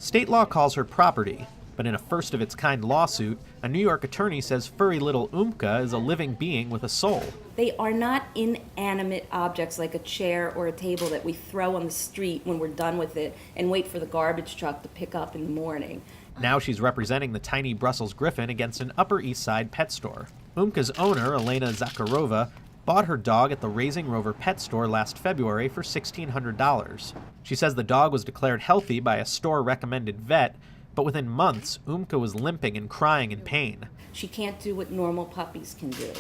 State law calls her property, but in a first-of-its-kind lawsuit, a New York attorney says furry little Oomka is a living being with a soul. They are not inanimate objects like a chair or a table that we throw on the street when we're done with it and wait for the garbage truck to pick up in the morning. Now she's representing the tiny Brussels Griffon against an Upper East Side pet store. Oomka's owner, Elena Zakharova, bought her dog at the Raising Rover pet store last February for $1,600. She says the dog was declared healthy by a store-recommended vet, but within months, Oomka was limping and crying in pain. She can't do what normal puppies can do.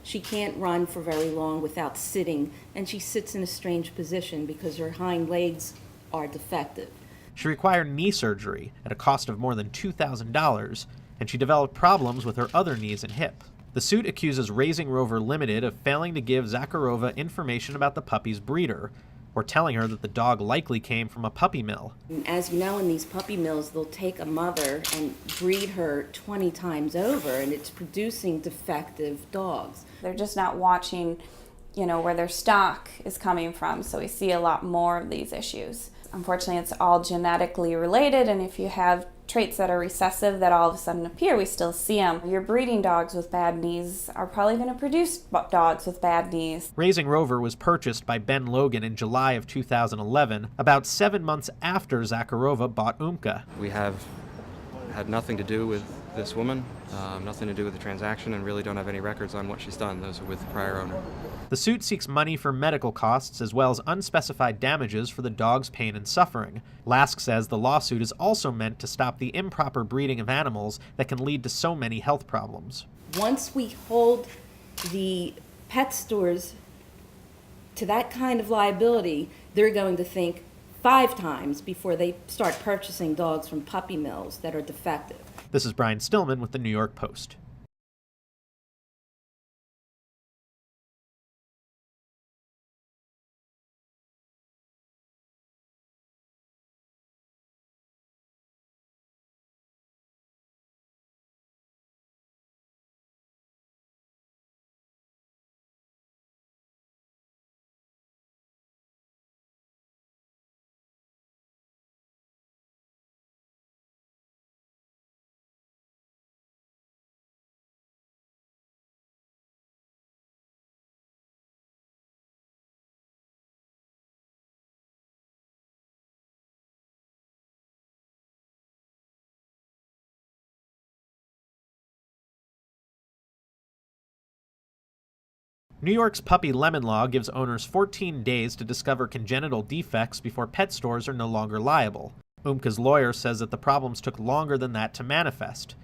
She can't run for very long without sitting, and she sits in a strange position because her hind legs are defective. She required knee surgery at a cost of more than $2,000, and she developed problems with her other knees and hip. The suit accuses Raising Rover Limited of failing to give Zakharova information about the puppy's breeder, or telling her that the dog likely came from a puppy mill. As you know, in these puppy mills, they'll take a mother and breed her 20 times over, and it's producing defective dogs. They're just not watching, where their stock is coming from, so we see a lot more of these issues. Unfortunately, it's all genetically related, and if you have traits that are recessive that all of a sudden appear, we still see them. Your breeding dogs with bad knees are probably going to produce dogs with bad knees. Raising Rover was purchased by Ben Logan in July of 2011, about 7 months after Zakharova bought Oomka. We have had nothing to do with this woman, nothing to do with the transaction, and really don't have any records on what she's done. Those are with the prior owner. The suit seeks money for medical costs as well as unspecified damages for the dog's pain and suffering. Lask says the lawsuit is also meant to stop the improper breeding of animals that can lead to so many health problems. Once we hold the pet stores to that kind of liability, they're going to think 5 times before they start purchasing dogs from puppy mills that are defective. This is Brian Stillman with the New York Post. New York's puppy lemon law gives owners 14 days to discover congenital defects before pet stores are no longer liable. Oomka's lawyer says that the problems took longer than that to manifest.